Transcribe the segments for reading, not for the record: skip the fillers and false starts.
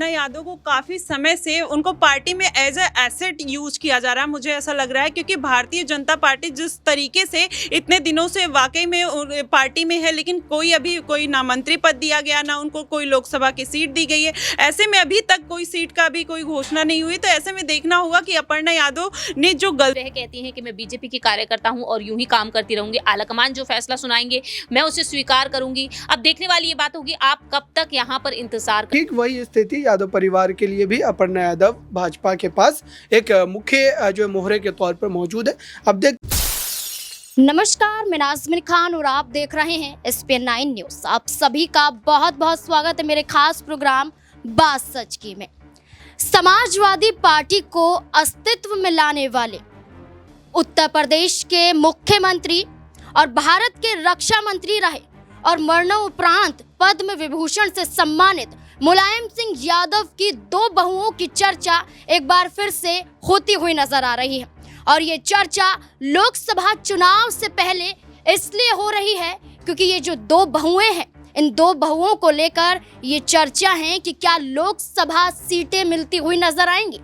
अपर्णा यादव को काफ़ी समय से उनको पार्टी में एज ए एसेट यूज किया जा रहा है, मुझे ऐसा लग रहा है, क्योंकि भारतीय जनता पार्टी जिस तरीके से इतने दिनों से वाकई में पार्टी में है, लेकिन कोई ना मंत्री पद दिया गया, ना उनको कोई लोकसभा की सीट दी गई है। ऐसे में अभी तक कोई सीट का भी कोई घोषणा नहीं हुई, तो ऐसे में देखना होगा कि अपर्णा यादव ने जो वह कहती हैं कि मैं बीजेपी की कार्यकर्ता हूं और यूं ही काम करती रहूंगी, आलाकमान जो फैसला सुनाएंगे मैं उसे स्वीकार करूंगी। अब देखने वाली ये बात होगी आप कब तक यहाँ पर इंतजार करें। ठीक वही स्थिति यादव परिवार के लिए भी अपर्णा यादव भाजपा के पास एक मुख्य जो मोहरे के तौर पर मौजूद है। अब देख नमस्कार, मैं नाज़मीन खान और आप देख रहे हैं SPN9 न्यूज। आप सभी का बहुत बहुत स्वागत है मेरे खास प्रोग्राम बात सच की में। समाजवादी पार्टी को अस्तित्व में लाने वाले उत्तर प्रदेश के मुख्यमंत्री और भारत के रक्षा मंत्री रहे और मरणोपरांत पद्म विभूषण से सम्मानित मुलायम सिंह यादव की दो बहुओं की चर्चा एक बार फिर से होती हुई नजर आ रही है। और ये चर्चा लोकसभा चुनाव से पहले इसलिए हो रही है क्योंकि ये जो दो बहुएं हैं, इन दो बहुओं को लेकर ये चर्चा है कि क्या लोकसभा सीटें मिलती हुई नजर आएंगी।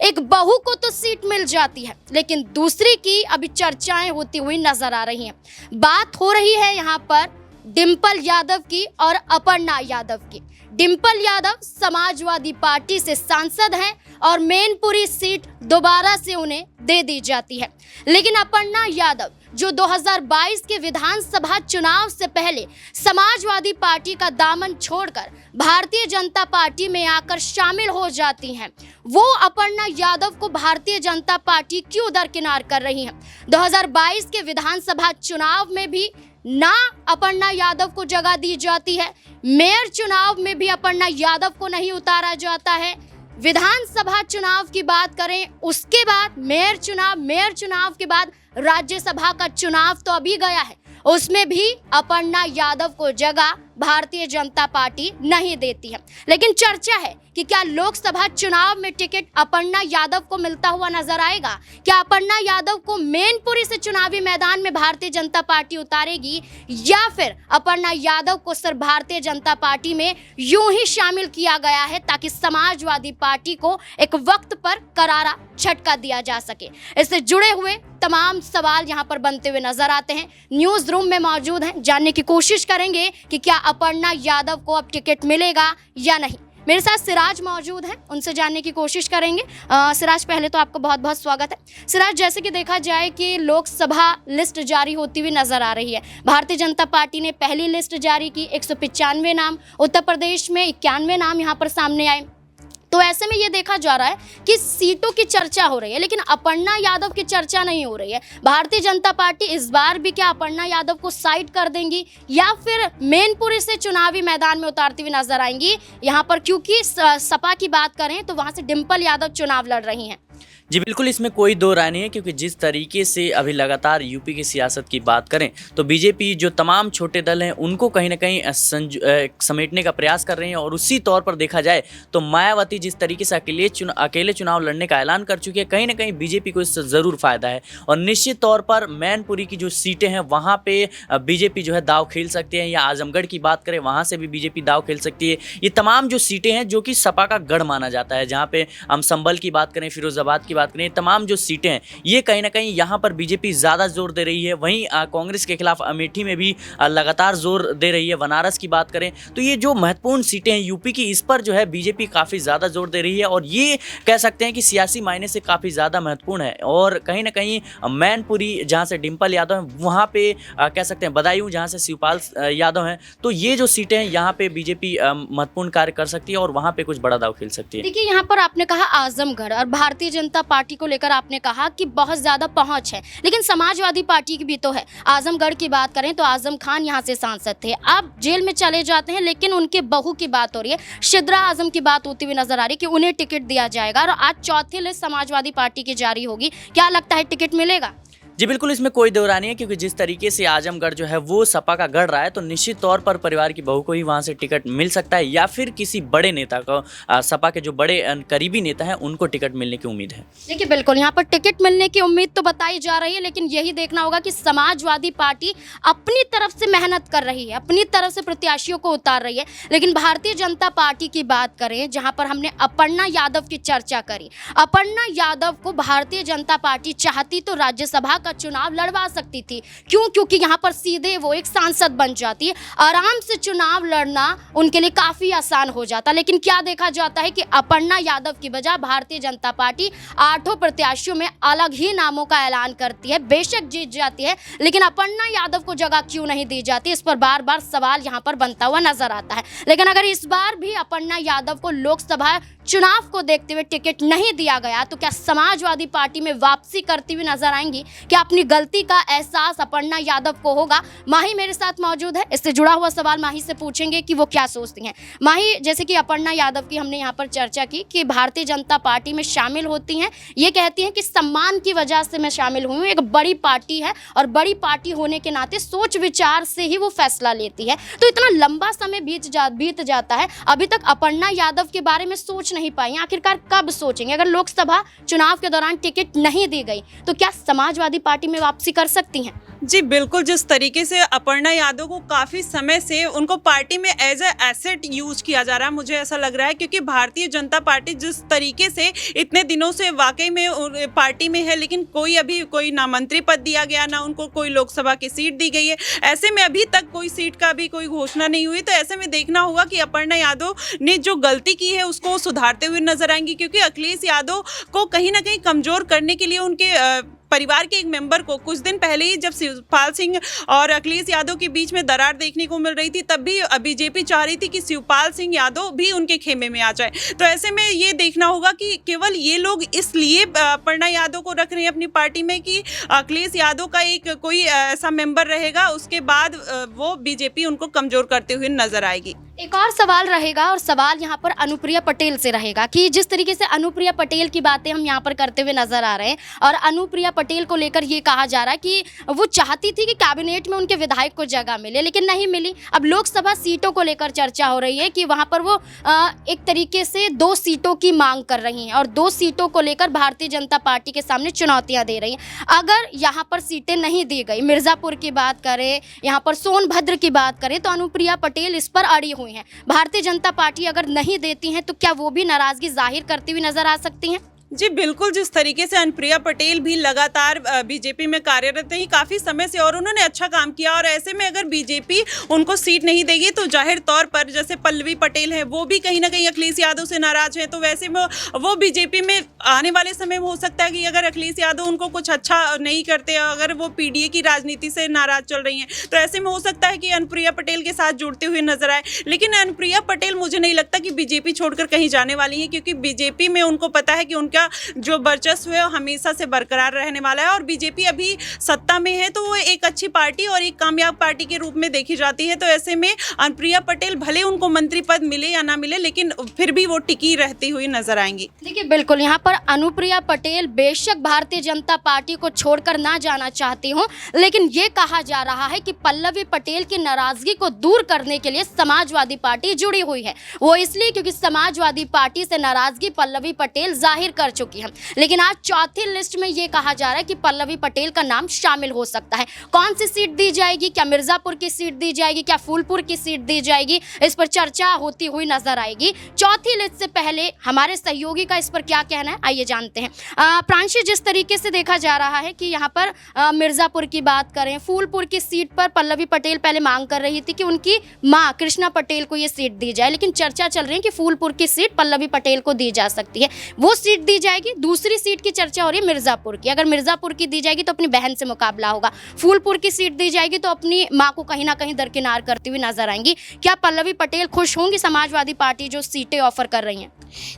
एक बहू को तो सीट मिल जाती है, लेकिन दूसरी की अभी चर्चाएं होती हुई नजर आ रही हैं। बात हो रही है यहाँ पर डिंपल यादव की और अपर्णा यादव की। डिंपल यादव समाजवादी पार्टी से सांसद हैं और मैनपुरी सीट दोबारा से उन्हें दे दी जाती है, लेकिन अपर्णा यादव जो 2022 के विधानसभा चुनाव से पहले समाजवादी पार्टी का दामन छोड़कर भारतीय जनता पार्टी में आकर शामिल हो जाती हैं, वो अपर्णा यादव को भारतीय जनता पार्टी क्यों दरकिनार कर रही हैं। 2022 के विधानसभा चुनाव में भी ना अपर्णा यादव को जगह दी जाती है, मेयर चुनाव में भी अपर्णा यादव को नहीं उतारा जाता है। विधानसभा चुनाव की बात करें, उसके बाद मेयर चुनाव के बाद राज्यसभा का चुनाव तो अभी गया है, उसमें भी अपर्णा यादव को जगह भारतीय जनता पार्टी नहीं देती है। लेकिन चर्चा है कि क्या लोकसभा चुनाव में टिकट अपर्णा यादव को मिलता हुआ नजर आएगा। क्या अपर्णा यादव को मैनपुरी से चुनावी मैदान में भारतीय जनता पार्टी उतारेगी, या फिर अपर्णा यादव को सिर्फ भारतीय जनता पार्टी में यूं ही शामिल किया गया है ताकि समाजवादी पार्टी को एक वक्त पर करारा झटका दिया जा सके। इससे जुड़े हुए तमाम सवाल यहाँ पर बनते हुए नजर आते हैं। न्यूज रूम में मौजूद हैं, जानने की कोशिश करेंगे कि क्या अपर्णा यादव को अब टिकट मिलेगा या नहीं। मेरे साथ सिराज मौजूद हैं, उनसे जानने की कोशिश करेंगे। सिराज, पहले तो आपका बहुत बहुत स्वागत है। सिराज, जैसे कि देखा जाए कि लोकसभा लिस्ट जारी होती हुई नजर आ रही है, भारतीय जनता पार्टी ने पहली लिस्ट जारी की, 195 नाम, उत्तर प्रदेश में 91 नाम यहाँ पर सामने आए। तो ऐसे में ये देखा जा रहा है कि सीटों की चर्चा हो रही है, लेकिन अपर्णा यादव की चर्चा नहीं हो रही है। भारतीय जनता पार्टी इस बार भी क्या अपर्णा यादव को साइड कर देंगी या फिर मैनपुरी से चुनावी मैदान में उतारती हुई नजर आएंगी यहाँ पर, क्योंकि सपा की बात करें तो वहां से डिंपल यादव चुनाव लड़ रही हैं। जी बिल्कुल, इसमें कोई दो राय नहीं है, क्योंकि जिस तरीके से अभी लगातार यूपी की सियासत की बात करें तो बीजेपी जो तमाम छोटे दल हैं उनको कहीं ना कहीं समेटने का प्रयास कर रही हैं। और उसी तौर पर देखा जाए तो मायावती जिस तरीके से अकेले चुनाव लड़ने का ऐलान कर चुकी है, कहीं ना कहीं बीजेपी को इससे ज़रूर फायदा है। और निश्चित तौर पर मैनपुरी की जो सीटें हैं वहाँ पर बीजेपी जो है दाव खेल सकती है, या आजमगढ़ की बात करें वहाँ से भी बीजेपी दाव खेल सकती है। ये तमाम जो सीटें हैं जो कि सपा का गढ़ माना जाता है, जहाँ पे हम संभल की बात करें, फिरोजाबाद बात करें, तमाम जो सीटें हैं ये कहीं ना कहीं यहाँ पर बीजेपी ज़्यादा जोर दे रही है। वहीं कांग्रेस के खिलाफ अमेठी में भी लगातार जोर दे रही है। बनारस की बात करें तो ये जो महत्वपूर्ण सीटें हैं यूपी की, इस पर जो है बीजेपी काफ़ी ज़्यादा जोर दे रही है, और ये कह सकते हैं कि सियासी मायने से काफ़ी ज़्यादा महत्वपूर्ण है। और कहीं ना कहीं मैनपुरी जहाँ से डिंपल यादव हैं, वहाँ पे कह सकते हैं बदायूं जहाँ से शिवपाल यादव हैं, तो ये जो सीटें हैं यहाँ पे बीजेपी महत्वपूर्ण कार्य कर सकती है और वहाँ पे कुछ बड़ा दाव खेल सकती है। देखिए, यहाँ पर आपने कहा आजमगढ़ और भारतीय जनता पार्टी को लेकर आपने कहा कि बहुत ज्यादा पहुंच है, लेकिन समाजवादी पार्टी की भी तो है। आजमगढ़ की बात करें तो आजम खान यहां से सांसद थे, अब जेल में चले जाते हैं, लेकिन उनके बहू की बात हो रही है, शिद्रा आजम की बात होती हुई नजर आ रही है कि उन्हें टिकट दिया जाएगा। और आज चौथी लिस्ट समाजवादी पार्टी की जारी होगी, क्या लगता है टिकट मिलेगा? जी बिल्कुल, इसमें कोई दो राय नहीं है, क्योंकि जिस तरीके से आजमगढ़ जो है वो सपा का गढ़ रहा है, तो निश्चित तौर पर परिवार की बहू को ही वहाँ से टिकट मिल सकता है, या फिर किसी बड़े नेता को, सपा के जो बड़े करीबी नेता हैं उनको टिकट मिलने की उम्मीद है। देखिए बिल्कुल यहाँ पर टिकट मिलने की उम्मीद तो बताई जा रही है, लेकिन यही देखना होगा कि समाजवादी पार्टी अपनी तरफ से मेहनत कर रही है, अपनी तरफ से प्रत्याशियों को उतार रही है। लेकिन भारतीय जनता पार्टी की बात करें, जहां पर हमने अपर्णा यादव की चर्चा करी, अपर्णा यादव को भारतीय जनता पार्टी चाहती तो राज्यसभा का चुनाव लड़वा सकती थी। क्यों? क्योंकि यहाँ पर सीधे वो एक सांसद बन जाती है, आराम से चुनाव लड़ना उनके लिए काफ़ी आसान हो जाता। लेकिन क्या देखा जाता है कि अपर्णा यादव की बजाय भारतीय जनता पार्टी 8 प्रत्याशियों में अलग ही नामों का ऐलान करती है। बेशक जीत जाती है, लेकिन अपर्णा यादव को जगह क्यों नहीं दी जाती, इस पर बार बार सवाल यहाँ पर बनता हुआ नजर आता है। लेकिन अगर इस बार भी अपर्णा यादव को लोकसभा चुनाव को देखते हुए टिकट नहीं दिया गया, तो क्या समाजवादी पार्टी में वापसी करती हुई नजर आएंगी? क्या अपनी गलती का एहसास अपर्णा यादव को होगा? माही मेरे साथ मौजूद है, इससे जुड़ा हुआ सवाल माही से पूछेंगे कि वो क्या सोचती हैं। माही, जैसे कि अपर्णा यादव की हमने यहाँ पर चर्चा की कि भारतीय जनता पार्टी में शामिल होती हैं, ये कहती हैं कि सम्मान की वजह से मैं शामिल हुई हूँ, एक बड़ी पार्टी है और बड़ी पार्टी होने के नाते सोच विचार से ही वो फैसला लेती है। तो इतना लंबा समय बीत जाता है, अभी तक अपर्णा यादव के बारे में सोच नहीं पाई, आखिरकार कब सोचेंगे? अगर लोकसभा चुनाव के दौरान टिकट नहीं दी गई तो क्या समाजवादी पार्टी में वापसी कर सकती हैं? जी बिल्कुल, जिस तरीके से अपर्णा यादव को काफ़ी समय से उनको पार्टी में एज ए एसेट यूज किया जा रहा है, मुझे ऐसा लग रहा है, क्योंकि भारतीय जनता पार्टी जिस तरीके से इतने दिनों से वाकई में पार्टी में है, लेकिन कोई ना मंत्री पद दिया गया, ना उनको कोई लोकसभा की सीट दी गई है। ऐसे में अभी तक कोई सीट का भी कोई घोषणा नहीं हुई। तो ऐसे में देखना होगा कि अपर्णा यादव ने जो गलती की है उसको सुधारते हुए नजर आएंगी, क्योंकि अखिलेश यादव को कहीं ना कहीं कमज़ोर करने के लिए उनके परिवार के एक मेंबर को कुछ दिन पहले ही, जब शिवपाल सिंह और अखिलेश यादव के बीच में दरार देखने को मिल रही थी, तब भी बीजेपी चाह रही थी कि शिवपाल सिंह यादव भी उनके खेमे में आ जाए। तो ऐसे में ये देखना होगा कि केवल ये लोग इसलिए अपर्णा यादव को रख रहे हैं अपनी पार्टी में कि अखिलेश यादव का एक कोई ऐसा मेंबर रहेगा, उसके बाद वो बीजेपी उनको कमजोर करते हुए नजर आएगी। एक और सवाल रहेगा, और सवाल यहाँ पर अनुप्रिया पटेल से रहेगा कि जिस तरीके से अनुप्रिया पटेल की बातें हम यहाँ पर करते हुए नजर आ रहे हैं, और अनुप्रिया पटेल को लेकर ये कहा जा रहा है कि वो चाहती थी कि कैबिनेट में उनके विधायक को जगह मिले, लेकिन नहीं मिली। अब लोकसभा सीटों को लेकर चर्चा हो रही है कि वहाँ पर वो एक तरीके से 2 सीटों की मांग कर रही हैं, और 2 सीटों को लेकर भारतीय जनता पार्टी के सामने चुनौतियाँ दे रही हैं। अगर यहाँ पर सीटें नहीं दी गई, मिर्ज़ापुर की बात करें, यहाँ पर सोनभद्र की बात करें, तो अनुप्रिया पटेल इस पर अड़ी हुई हैं। भारतीय जनता पार्टी अगर नहीं देती हैं तो क्या वो भी नाराजगी जाहिर करती हुई नजर आ सकती हैं? जी बिल्कुल, जिस तरीके से अनुप्रिया पटेल भी लगातार बीजेपी में कार्यरत रही काफ़ी समय से, और उन्होंने अच्छा काम किया, और ऐसे में अगर बीजेपी उनको सीट नहीं देगी तो जाहिर तौर पर जैसे पल्लवी पटेल है, वो भी कहीं ना कहीं अखिलेश यादव से नाराज है। तो वैसे में वो बीजेपी में आने वाले समय में हो सकता है कि अगर अखिलेश यादव उनको कुछ अच्छा नहीं करते, अगर वो पीडीए की राजनीति से नाराज चल रही हैं, तो ऐसे में हो सकता है कि अनुप्रिया पटेल के साथ जुड़ते हुए नजर आए। लेकिन अनुप्रिया पटेल मुझे नहीं लगता कि बीजेपी छोड़कर कहीं जाने वाली है, क्योंकि बीजेपी में उनको पता है कि उनका जो वर्चस्व है वो हमेशा से बरकरार रहने वाला है, और बीजेपी अभी सत्ता में है, तो वो एक अच्छी पार्टी और एक कामयाब पार्टी के रूप में देखी जाती है। तो ऐसे में अनुप्रिया पटेल भले उनको मंत्री पद मिले या ना मिले, लेकिन फिर भी वो टिकी रहती हुई नजर आएंगी। देखिए बिल्कुल, यहाँ पर अनुप्रिया पटेल बेशक भारतीय जनता पार्टी को छोड़कर ना जाना चाहती हूँ, लेकिन ये कहा जा रहा है कि पल्लवी पटेल की नाराजगी को दूर करने के लिए समाजवादी पार्टी जुड़ी हुई है। वो इसलिए क्योंकि समाजवादी पार्टी से नाराजगी पल्लवी पटेल जाहिर कर चुकी है। लेकिन आज चौथी लिस्ट में ये कहा जा रहा है कि पल्लवी पटेल का नाम शामिल हो सकता है। कौन सी सीट दी जाएगी? क्या मिर्जापुर की सीट दी जाएगी? क्या फूलपुर की सीट दी जाएगी? इस पर चर्चा होती हुई नजर आएगी। चौथी लिस्ट से पहले हमारे सहयोगी का इस पर क्या कहना है, आइए जानते हैं। प्रांशी, जिस तरीके से देखा जा रहा है कि यहाँ पर मिर्जापुर की बात करें, फूलपुर की सीट पर पल्लवी पटेल पहले मांग कर रही थी कि उनकी माँ कृष्णा पटेल को ये सीट दी जाए, लेकिन चर्चा चल रही है कि फूलपुर की सीट पल्लवी पटेल को दी जा सकती है, वो सीट दी जाएगी। दूसरी सीट की चर्चा हो रही है मिर्जापुर की, अगर मिर्जापुर की दी जाएगी तो अपनी बहन से मुकाबला होगा। फूलपुर की सीट दी जाएगी तो अपनी मां को कहीं ना कहीं दरकिनार करती हुई नजर आएंगी। क्या पल्लवी पटेल खुश होंगी समाजवादी पार्टी जो सीटें ऑफर कर रही हैं?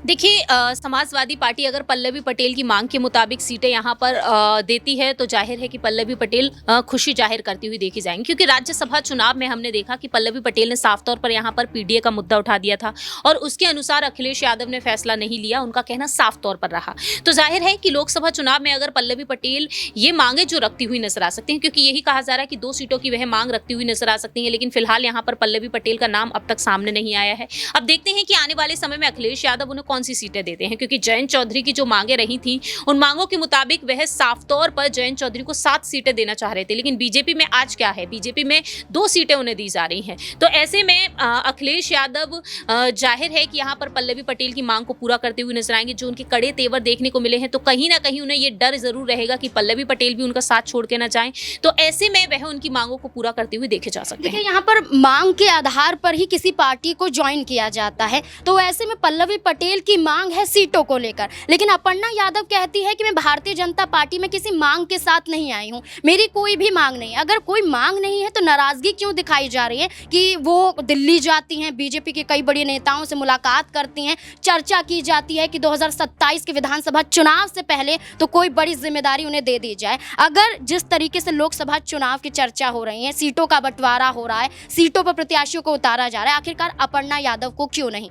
देखिए, समाजवादी पार्टी अगर पल्लवी पटेल की मांग के मुताबिक सीटें यहाँ पर देती है तो जाहिर है कि पल्लवी पटेल खुशी जाहिर करती हुई देखी जाएंगी, क्योंकि राज्यसभा चुनाव में हमने देखा कि पल्लवी पटेल ने साफ तौर पर यहाँ पर पीडीए का मुद्दा उठा दिया था, और उसके अनुसार अखिलेश यादव ने फैसला नहीं लिया। उनका कहना साफ तौर पर रहा। तो जाहिर है कि लोकसभा चुनाव में अगर पल्लवी पटेल ये मांगे जो रखती हुई नजर आ सकती हैं, क्योंकि यही कहा जा रहा है कि 2 सीटों की वह मांग रखती हुई नजर आ सकती हैं, लेकिन फिलहाल यहाँ पर पल्लवी पटेल का नाम अब तक सामने नहीं आया है। अब देखते हैं कि आने वाले समय में अखिलेश यादव उन्हें कौन सी सीटें देते हैं, क्योंकि जयंत चौधरी की जो मांगे रही थी उन मांगों के मुताबिक वह साफ तौर पर जयंत चौधरी को 7 सीटें देना चाह रहे थे, लेकिन बीजेपी में आज क्या है, बीजेपी में 2 सीटें उन्हें दी जा रही हैं। तो ऐसे में अखिलेश यादव जाहिर है कि यहाँ पर पल्लवी पटेल की मांग को पूरा करते हुए नजर आएंगे। जो उनके कड़े तेवर देखने को मिले हैं, तो कहीं ना कहीं उन्हें ये डर जरूर रहेगा कि पल्लवी पटेल भी उनका साथ छोड़ के ना जाएं। तो ऐसे में वह उनकी मांगों को पूरा करते हुए देखे जा सकते हैं। देखिए, यहाँ पर मांग के आधार पर ही किसी पार्टी को ज्वाइन किया जाता है, तो ऐसे में पल्लवी पटेल की मांग है सीटों को लेकर, लेकिन अपर्णा यादव कहती है कि मैं भारतीय जनता पार्टी में किसी मांग के साथ नहीं आई हूँ, मेरी कोई भी मांग नहीं है। अगर कोई मांग नहीं है तो नाराजगी क्यों दिखाई जा रही है कि वो दिल्ली जाती हैं, बीजेपी के कई बड़े नेताओं से मुलाकात करती हैं, चर्चा की जाती है कि 2027 के विधानसभा चुनाव से पहले तो कोई बड़ी जिम्मेदारी उन्हें दे दी जाए। अगर जिस तरीके से लोकसभा चुनाव की चर्चा हो रही है, सीटों का बंटवारा हो रहा है, सीटों पर प्रत्याशियों को उतारा जा रहा है, आखिरकार अपर्णा यादव को क्यों नहीं?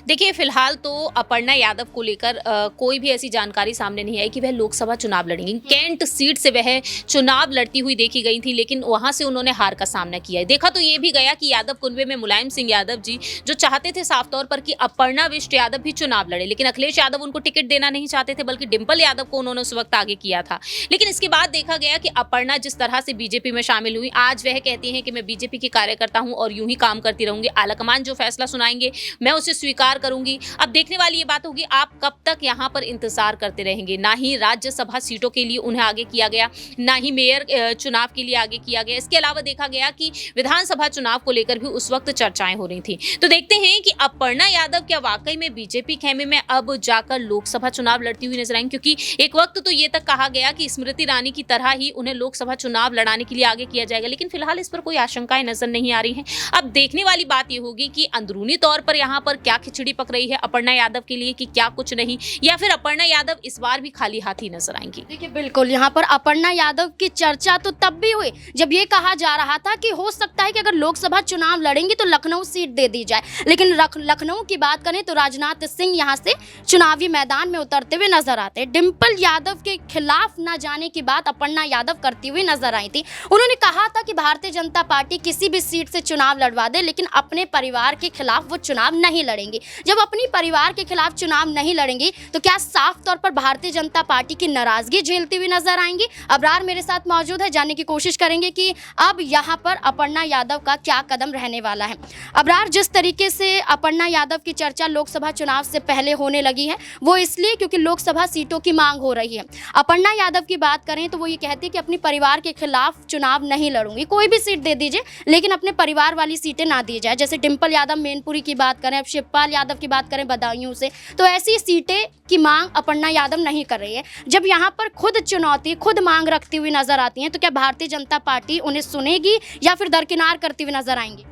देखिए, फिलहाल तो अपर्णा यादव को लेकर कोई भी ऐसी जानकारी सामने नहीं आई कि वह लोकसभा चुनाव लड़ेंगी। कैंट सीट से वह चुनाव लड़ती हुई देखी गई थी, लेकिन वहां से उन्होंने हार का सामना किया है। देखा तो ये भी गया कि यादव कुनबे में मुलायम सिंह यादव जी जो चाहते थे साफ तौर पर कि अपर्णा विष्ट यादव भी चुनाव लड़े, लेकिन अखिलेश यादव उनको टिकट देना नहीं चाहते थे, बल्कि डिंपल यादव को उन्होंने उस वक्त आगे किया था। लेकिन इसके बाद देखा गया कि अपर्णा जिस तरह से बीजेपी में शामिल हुई, आज वह कहती हैं कि मैं बीजेपी की कार्यकर्ता हूं और यूं ही काम करती रहूंगी, आलाकमान जो फैसला सुनाएंगे मैं उसे स्वीकार करूंगी। अब देखने वाली ये बात होगी आप कब तक यहाँ पर इंतजार करते रहेंगे। ना ही राज्यसभा सीटों के लिए उन्हें आगे किया गया, ना ही मेयर चुनाव के लिए आगे किया गया। इसके अलावा देखा गया कि विधानसभा चुनाव को लेकर भी उस वक्त चर्चाएं हो रही थी। तो देखते हैं कि अपर्णा यादव क्या वाकई में बीजेपी खेमे में अब जाकर लोकसभा चुनाव लड़ती हुई नजर आएंगी, क्योंकि एक वक्त तो ये तक कहा गया कि स्मृति ईरानी की तरह ही उन्हें लोकसभा चुनाव लड़ाने के लिए आगे किया जाएगा, लेकिन फिलहाल इस पर कोई आशंकाएं नजर नहीं आ रही हैं। अब देखने वाली बात यह होगी कि अंदरूनी तौर पर यहाँ पर क्या खिचड़ी पक रही है अपर्णा यादव के लिए कि क्या कुछ नहीं, या फिर अपर्णा यादव इस बार भी खाली हाथ ही नजर आएंगी। देखिए, बिल्कुल यहाँ पर अपर्णा यादव की चर्चा तो तब भी हुई जब ये कहा जा रहा था कि हो सकता है कि अगर लोकसभा चुनाव लड़ेंगी तो लखनऊ सीट दे दी जाए, लेकिन लखनऊ की बात करें तो राजनाथ सिंह यहाँ से चुनावी मैदान में उतरते हुए नजर आते हैं। डिंपल यादव के खिलाफ न जाने की बात अपर्णा यादव करती हुई नजर आई थी। उन्होंने कहा था कि भारतीय जनता पार्टी किसी भी सीट से चुनाव लड़वा दे, लेकिन अपने परिवार के खिलाफ वो चुनाव नहीं लड़ेंगी। जब अपनी परिवार के खिलाफ चुनाव नहीं लड़ेंगी तो क्या साफ तौर पर भारतीय जनता पार्टी की नाराजगी झेलती हुई नजर आएंगी? अबरार मेरे साथ मौजूद है, जानने की कोशिश करेंगे कि अब यहाँ पर अपर्णा यादव का क्या कदम रहने वाला है। अबरार, जिस तरीके से अपर्णा यादव की चर्चा लोकसभा चुनाव से पहले होने लगी है वो इसलिए क्योंकि लोकसभा सीटों की मांग हो रही है। अपर्णा यादव की बात करें तो वो ये कहती है कि अपने परिवार के खिलाफ चुनाव नहीं लड़ूंगी, कोई भी सीट दे दीजिए लेकिन अपने परिवार वाली सीटें ना दी जाए। जैसे डिंपल यादव मैनपुरी की बात करें, अब शिवपाल यादव की बात करें बदायूं से, तो ऐसी सीटें की मांग अपर्णा यादव नहीं कर रही है। जब यहाँ पर खुद चुनौती, खुद मांग रखती हुई नजर आती हैं तो क्या भारतीय जनता पार्टी उन्हें सुनेगी या फिर दरकिनार करती हुई नजर आएंगी?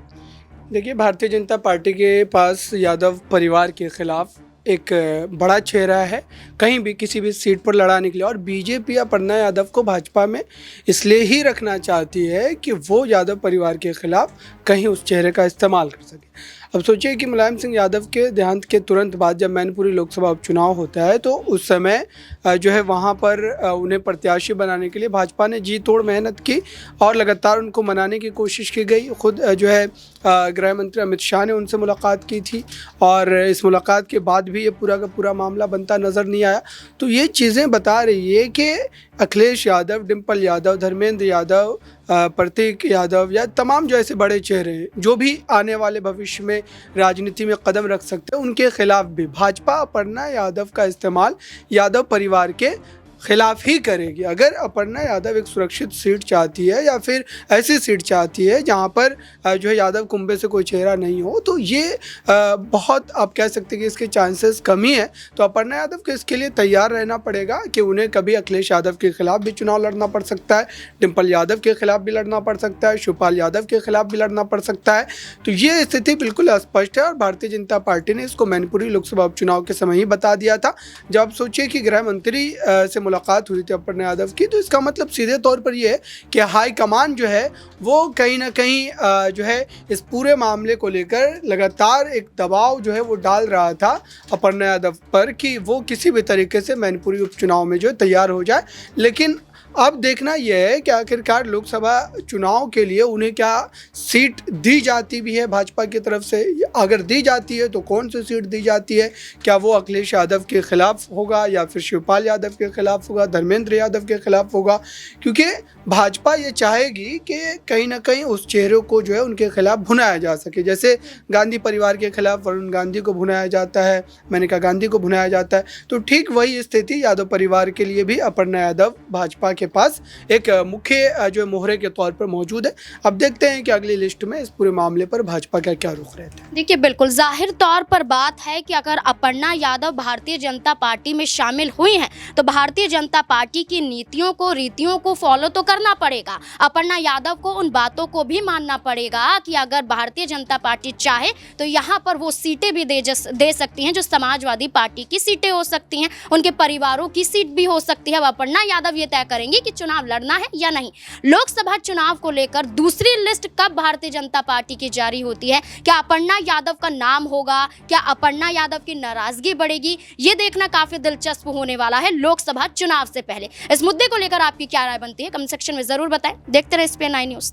देखिए, भारतीय जनता पार्टी के पास यादव परिवार के खिलाफ एक बड़ा चेहरा है कहीं भी किसी भी सीट पर लड़ाने के लिए, और बीजेपी अपर्णा यादव को भाजपा में इसलिए ही रखना चाहती है कि वो यादव परिवार के खिलाफ कहीं उस चेहरे का इस्तेमाल कर सके। अब सोचिए कि मुलायम सिंह यादव के देहांत के तुरंत बाद जब मैनपुरी लोकसभा उपचुनाव होता है तो उस समय जो है वहाँ पर उन्हें प्रत्याशी बनाने के लिए भाजपा ने जी तोड़ मेहनत की और लगातार उनको मनाने की कोशिश की गई। खुद जो है गृह मंत्री अमित शाह ने उनसे मुलाकात की थी और इस मुलाकात के बाद भी ये पूरा का पूरा मामला बनता नज़र नहीं आया। तो ये चीज़ें बता रही है कि अखिलेश यादव, डिंपल यादव, धर्मेंद्र यादव, प्रतीक यादव या तमाम जो ऐसे बड़े चेहरे हैं जो भी आने वाले भविष्य में राजनीति में कदम रख सकते हैं, उनके खिलाफ भी भाजपा अपर्णा यादव का इस्तेमाल यादव परिवार के खिलाफ ही करेगी। अगर अपर्णा यादव एक सुरक्षित सीट चाहती है या फिर ऐसी सीट चाहती है जहां पर जो है यादव कुंबे से कोई चेहरा नहीं हो, तो ये बहुत आप कह सकते हैं कि इसके चांसेस कम ही है। तो अपर्णा यादव को इसके लिए तैयार रहना पड़ेगा कि उन्हें कभी अखिलेश यादव के खिलाफ भी चुनाव लड़ना पड़ सकता है, डिंपल यादव के खिलाफ भी लड़ना पड़ सकता है, शिवपाल यादव के खिलाफ भी लड़ना पड़ सकता है। तो ये स्थिति बिल्कुल स्पष्ट है और भारतीय जनता पार्टी ने इसको मैनपुरी लोकसभा उपचुनाव के समय ही बता दिया था। जब आप सोचिए कि गृह मंत्री से मुलाकात हुई थी अपर्णा यादव की, तो इसका मतलब सीधे तौर पर ये है कि हाई कमान जो है वो कहीं ना कहीं जो है इस पूरे मामले को लेकर लगातार एक दबाव जो है वो डाल रहा था अपर्णा यादव पर कि वो किसी भी तरीके से मैनपुरी उपचुनाव में जो है तैयार हो जाए। लेकिन अब देखना यह है कि आखिरकार लोकसभा चुनाव के लिए उन्हें क्या सीट दी जाती भी है भाजपा की तरफ से, अगर दी जाती है तो कौन सी सीट दी जाती है, क्या वो अखिलेश यादव के खिलाफ होगा या फिर शिवपाल यादव के खिलाफ होगा, धर्मेंद्र यादव के खिलाफ होगा, क्योंकि भाजपा ये चाहेगी कि कहीं ना कहीं उस चेहरे को जो है उनके खिलाफ भुनाया जा सके। जैसे गांधी परिवार के खिलाफ वरुण गांधी को भुनाया जाता है, मेनका गांधी को भुनाया जाता है, तो ठीक वही स्थिति यादव परिवार के लिए भी अपर्णा यादव भाजपा के पास एक मुख्य जो मोहरे के तौर पर मौजूद है। अब देखते हैं कि अगली लिस्ट में इस पूरे मामले पर भाजपा का क्या रुख रहता है। देखिए, बिल्कुल जाहिर तौर पर बात है कि अगर अपर्णा यादव भारतीय जनता पार्टी में शामिल हुई हैं तो भारतीय जनता पार्टी की नीतियों को, रीतियों को फॉलो तो करना पड़ेगा। अपर्णा यादव को उन बातों को भी मानना पड़ेगा कि अगर भारतीय जनता पार्टी चाहे तो यहाँ पर वो सीटें भी दे सकती हैं जो समाजवादी पार्टी की सीटें हो सकती हैं, उनके परिवारों की सीट भी हो सकती है। अब अपर्णा यादव ये तय करेंगी कि चुनाव लड़ना है या नहीं। लोकसभा चुनाव को लेकर दूसरी लिस्ट कब भारतीय जनता पार्टी की जारी होती है, क्या अपर्णा यादव का नाम होगा, क्या अपर्णा यादव की नाराजगी बढ़ेगी, ये देखना काफी दिलचस्प होने वाला है लोकसभा चुनाव से पहले। इस मुद्दे को लेकर आपकी क्या राय बनती है कमेंट सेक्शन में जरूर बताएं। देखते रहे SPN9 न्यूज़।